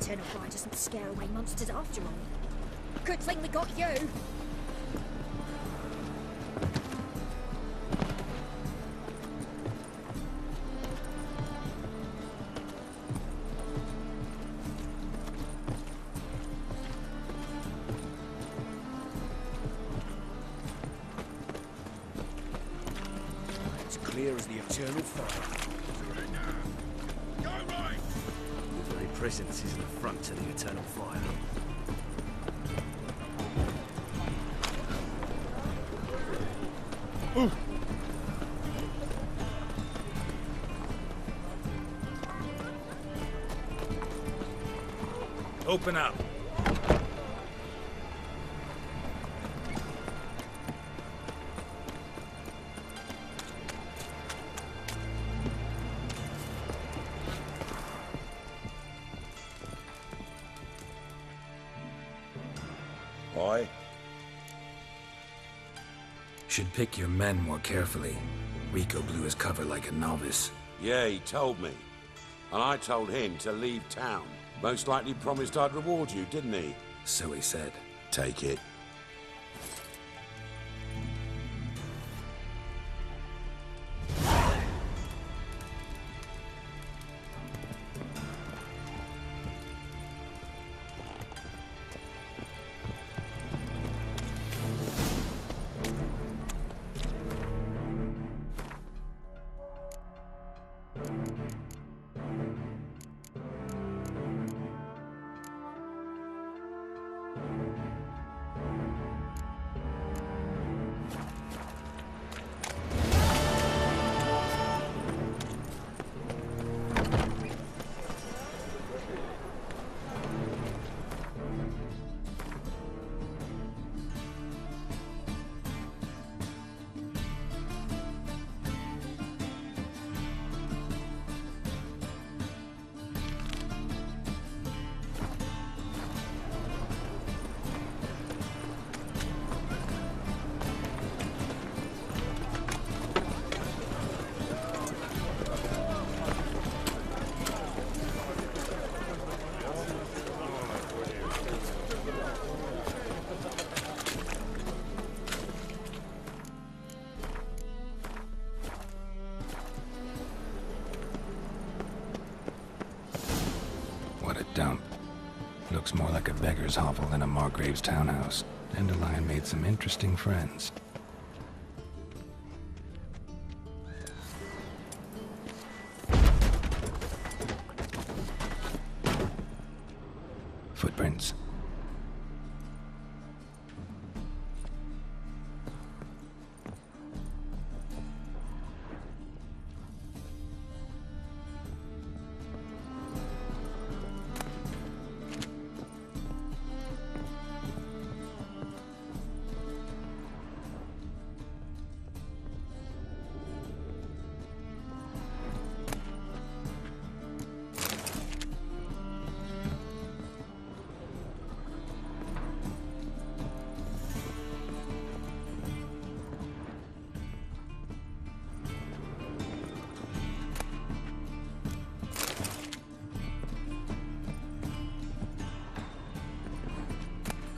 eternal fire doesn't scare away monsters after all. Good thing we got you! It's clear as the eternal fire. Go right! The very presence is an affront to the eternal fire. Ooh. Open up. Aye. Should pick your men more carefully. Rico blew his cover like a novice. Yeah, he told me. And I told him to leave town. Most likely promised I'd reward you, didn't he? So he said. Take it. What a dump. Looks more like a beggar's hovel than a Margrave's townhouse. Dandelion made some interesting friends. Footprints.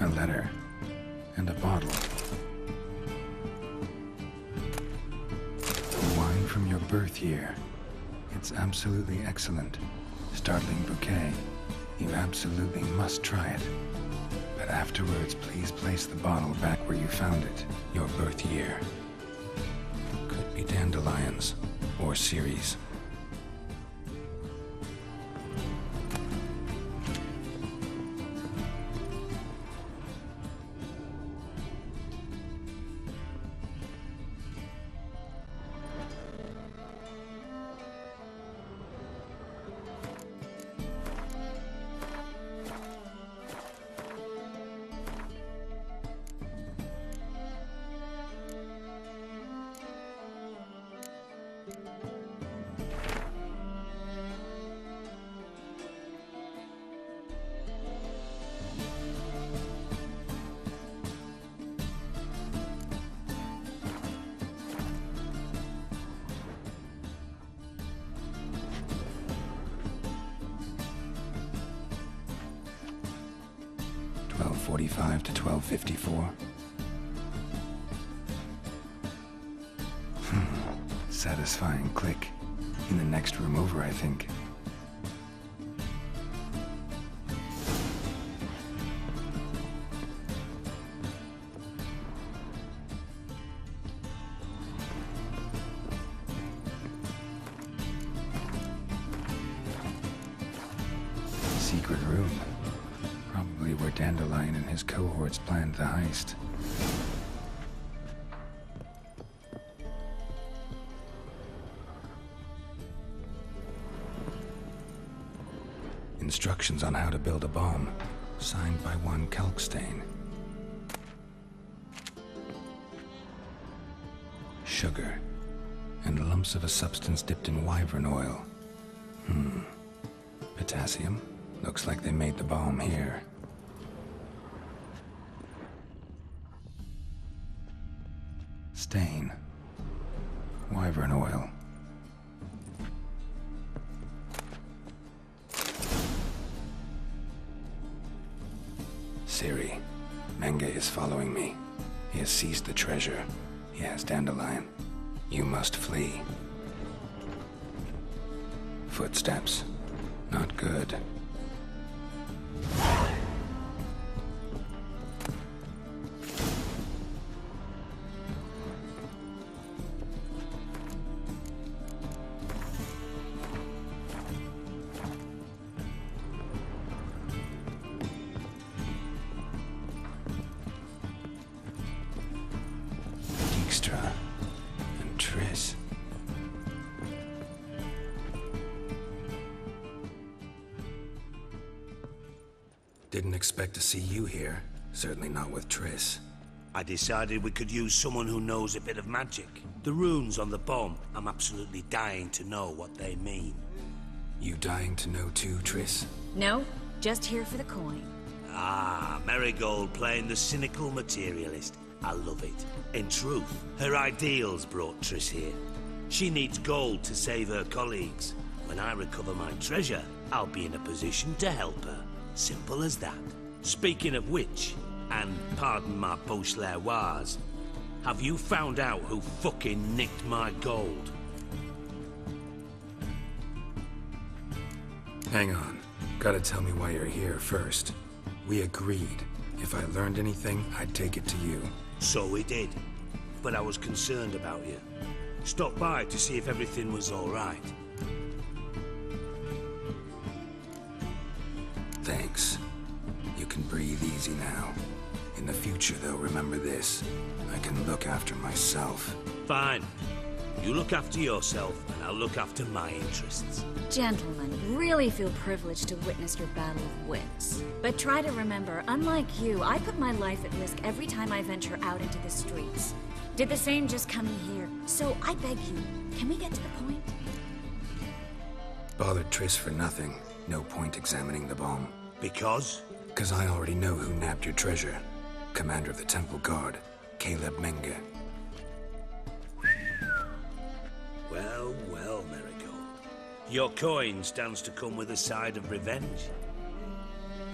A letter. And a bottle. Wine from your birth year. It's absolutely excellent. Startling bouquet. You absolutely must try it. But afterwards, please place the bottle back where you found it. Your birth year. Could be dandelions. Or Ceres. 1245 to 1254. Satisfying click. In the next room over, I think. Secret room. Probably where Dandelion and his cohorts planned the heist. Instructions on how to build a bomb, signed by one Kalkstain. Sugar, and lumps of a substance dipped in wyvern oil. Potassium? Looks like they made the bomb here. Stain. Wyvern oil. Siri, Menge is following me. He has seized the treasure. He has Dandelion. You must flee. Footsteps. Not good. Dijkstra and Triss. Didn't expect to see you here. Certainly not with Triss. I decided we could use someone who knows a bit of magic. The runes on the bomb, I'm absolutely dying to know what they mean. You dying to know too, Triss? No, just here for the coin. Ah, Marigold playing the cynical materialist. I love it. In truth, her ideals brought Triss here. She needs gold to save her colleagues. When I recover my treasure, I'll be in a position to help her. Simple as that. Speaking of which, and pardon my post-l'oise, have you found out who fucking nicked my gold? Hang on. Gotta tell me why you're here first. We agreed. If I learned anything, I'd take it to you. So we did. But I was concerned about you. Stopped by to see if everything was all right. Thanks. You can breathe easy now. In the future, though, remember this. I can look after myself. Fine. You look after yourself, and I'll look after my interests. Gentlemen, really feel privileged to witness your battle of wits. But try to remember, unlike you, I put my life at risk every time I venture out into the streets. Did the same just coming here. So I beg you, can we get to the point? Bothered Triss for nothing. No point examining the bomb. Because? Because I already know who nabbed your treasure. Commander of the Temple Guard, Caleb Menge. Well, well, Marigold. Your coin stands to come with a side of revenge.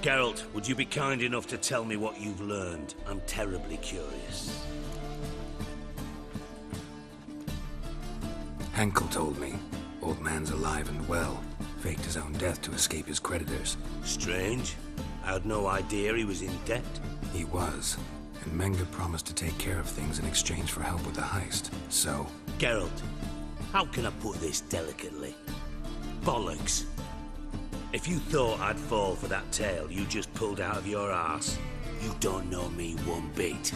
Geralt, would you be kind enough to tell me what you've learned? I'm terribly curious. Henkel told me. Old man's alive and well. Faked his own death to escape his creditors. Strange. I had no idea he was in debt. He was. And Menge promised to take care of things in exchange for help with the heist. So... Geralt, how can I put this delicately? Bollocks. If you thought I'd fall for that tale you just pulled out of your arse, you don't know me one bit.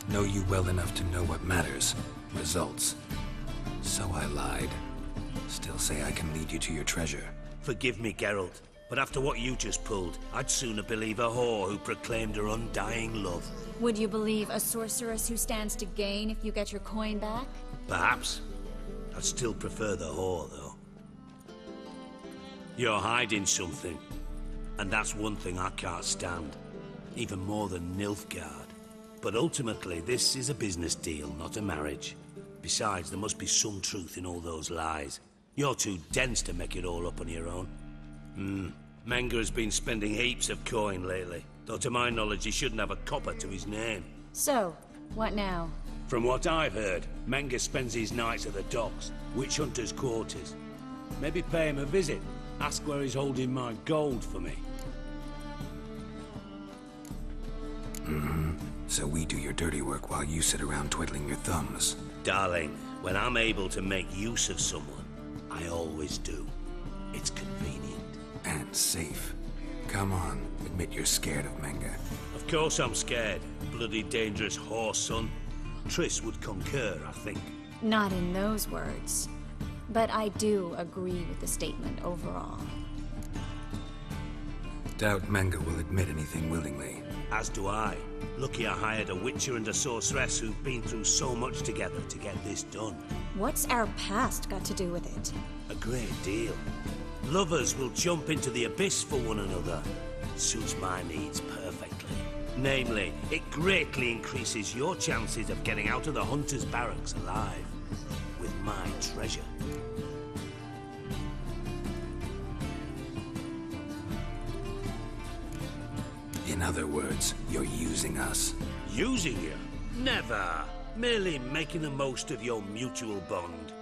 Know you well enough to know what matters. Results. So I lied. Still say I can lead you to your treasure. Forgive me, Geralt, but after what you just pulled, I'd sooner believe a whore who proclaimed her undying love. Would you believe a sorceress who stands to gain if you get your coin back? Perhaps. I'd still prefer the whore, though. You're hiding something, and that's one thing I can't stand. Even more than Nilfgaard. But ultimately, this is a business deal, not a marriage. Besides, there must be some truth in all those lies. You're too dense to make it all up on your own. Menga has been spending heaps of coin lately, though to my knowledge he shouldn't have a copper to his name. So, what now? From what I've heard, Menga spends his nights at the docks, witch hunters' quarters. Maybe pay him a visit. Ask where he's holding my gold for me. So we do your dirty work while you sit around twiddling your thumbs. Darling, when I'm able to make use of someone, I always do. It's convenient. And safe. Come on, admit you're scared of Menga. Of course I'm scared. Bloody dangerous horse, son. Triss would concur, I think. Not in those words. But I do agree with the statement overall. Doubt Menga will admit anything willingly. As do I. Lucky I hired a witcher and a sorceress who've been through so much together to get this done. What's our past got to do with it? A great deal. Lovers will jump into the abyss for one another. Suits my needs perfectly. Namely, it greatly increases your chances of getting out of the hunter's barracks alive. With my treasure. In other words, you're using us. Using you? Never. Merely making the most of your mutual bond.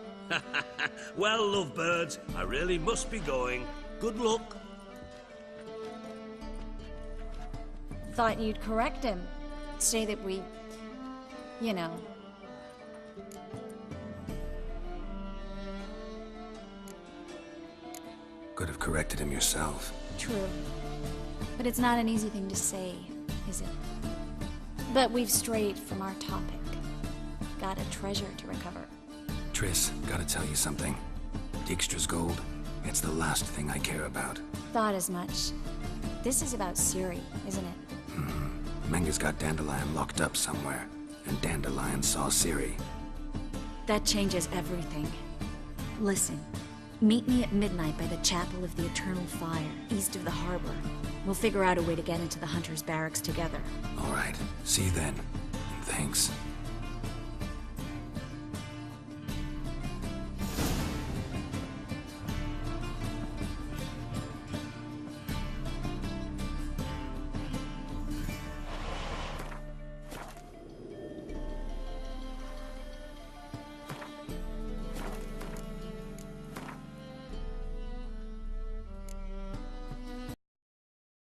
Well, lovebirds, I really must be going. Good luck. Thought you'd correct him. Say that we... you know... Could have corrected him yourself. True. But it's not an easy thing to say, is it? But we've strayed from our topic. Got a treasure to recover. Triss, gotta tell you something. Dijkstra's gold, it's the last thing I care about. Thought as much. This is about Ciri, isn't it? Menga's got Dandelion locked up somewhere, and Dandelion saw Ciri. That changes everything. Listen, meet me at midnight by the Chapel of the Eternal Fire, east of the harbor. We'll figure out a way to get into the Hunter's barracks together. All right, see you then. And thanks.